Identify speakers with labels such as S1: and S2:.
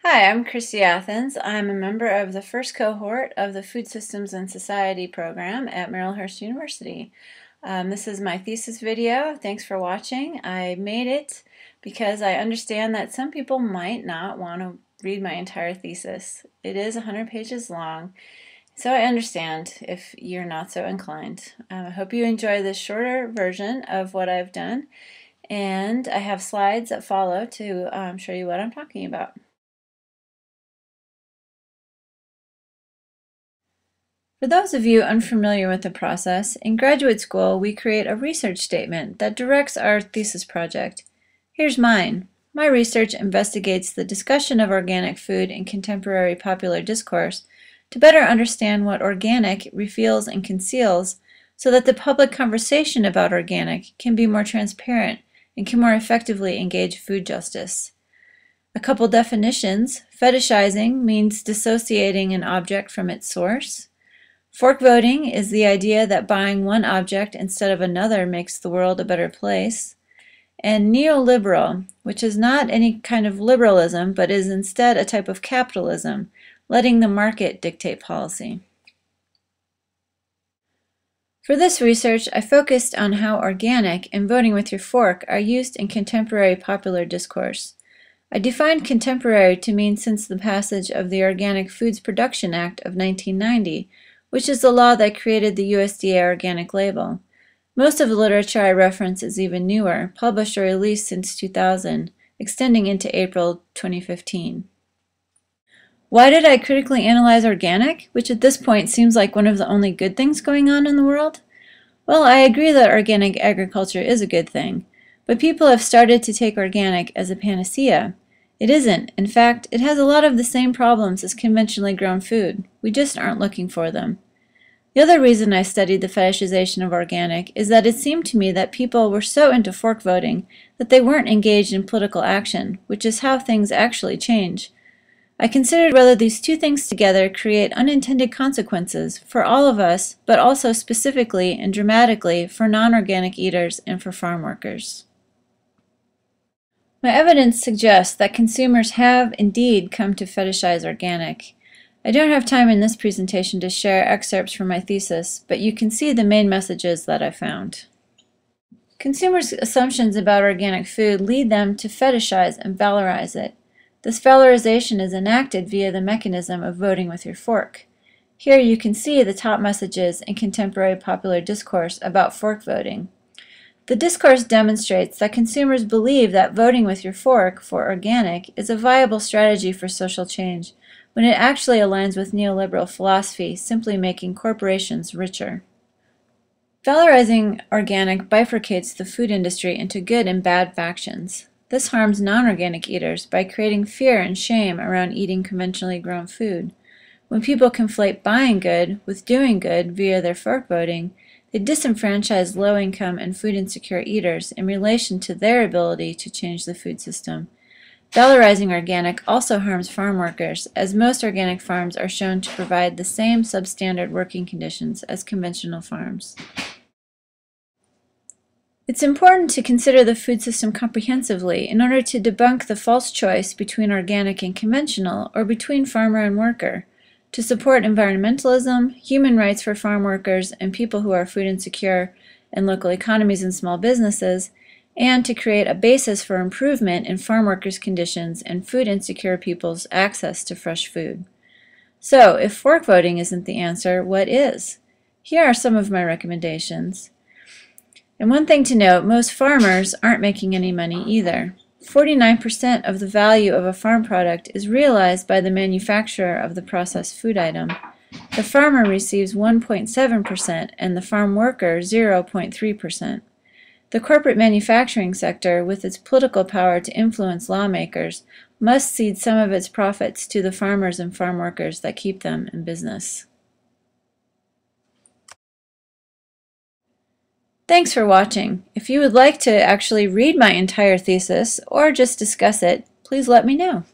S1: Hi, I'm Christy Athens. I'm a member of the first cohort of the Food Systems and Society program at Marylhurst University. This is my thesis video. Thanks for watching. I made it because I understand that some people might not want to read my entire thesis. It is 100 pages long, so I understand if you're not so inclined. I hope you enjoy this shorter version of what I've done, and I have slides that follow to show you what I'm talking about. For those of you unfamiliar with the process, in graduate school we create a research statement that directs our thesis project. Here's mine. My research investigates the discussion of organic food in contemporary popular discourse to better understand what organic reveals and conceals so that the public conversation about organic can be more transparent and can more effectively engage food justice. A couple definitions. Fetishizing means dissociating an object from its source. Fork voting is the idea that buying one object instead of another makes the world a better place. And neoliberal, which is not any kind of liberalism, but is instead a type of capitalism, letting the market dictate policy. For this research, I focused on how organic and voting with your fork are used in contemporary popular discourse. I defined contemporary to mean since the passage of the Organic Foods Production Act of 1990, which is the law that created the USDA organic label. Most of the literature I reference is even newer, published or released since 2000, extending into April 2015. Why did I critically analyze organic, which at this point seems like one of the only good things going on in the world? Well, I agree that organic agriculture is a good thing, but people have started to take organic as a panacea. It isn't. In fact, it has a lot of the same problems as conventionally grown food. We just aren't looking for them. The other reason I studied the fetishization of organic is that it seemed to me that people were so into fork voting that they weren't engaged in political action, which is how things actually change. I considered whether these two things together create unintended consequences for all of us, but also specifically and dramatically for non-organic eaters and for farm workers. My evidence suggests that consumers have indeed come to fetishize organic. I don't have time in this presentation to share excerpts from my thesis, but you can see the main messages that I found. Consumers' assumptions about organic food lead them to fetishize and valorize it. This valorization is enacted via the mechanism of voting with your fork. Here you can see the top messages in contemporary popular discourse about fork voting. The discourse demonstrates that consumers believe that voting with your fork for organic is a viable strategy for social change, when it actually aligns with neoliberal philosophy, simply making corporations richer. Valorizing organic bifurcates the food industry into good and bad factions. This harms non-organic eaters by creating fear and shame around eating conventionally grown food. When people conflate buying good with doing good via their fork voting, they disenfranchise low-income and food-insecure eaters in relation to their ability to change the food system. Valorizing organic also harms farm workers, as most organic farms are shown to provide the same substandard working conditions as conventional farms. It's important to consider the food system comprehensively in order to debunk the false choice between organic and conventional, or between farmer and worker, to support environmentalism, human rights for farm workers and people who are food insecure, and local economies and small businesses, and to create a basis for improvement in farm workers' conditions and food insecure people's access to fresh food. So, if fork voting isn't the answer, what is? Here are some of my recommendations. And one thing to note, most farmers aren't making any money either. 49% of the value of a farm product is realized by the manufacturer of the processed food item. The farmer receives 1.7% and the farm worker 0.3%. The corporate manufacturing sector, with its political power to influence lawmakers, must cede some of its profits to the farmers and farm workers that keep them in business. Thanks for watching. If you would like to actually read my entire thesis or just discuss it, please let me know.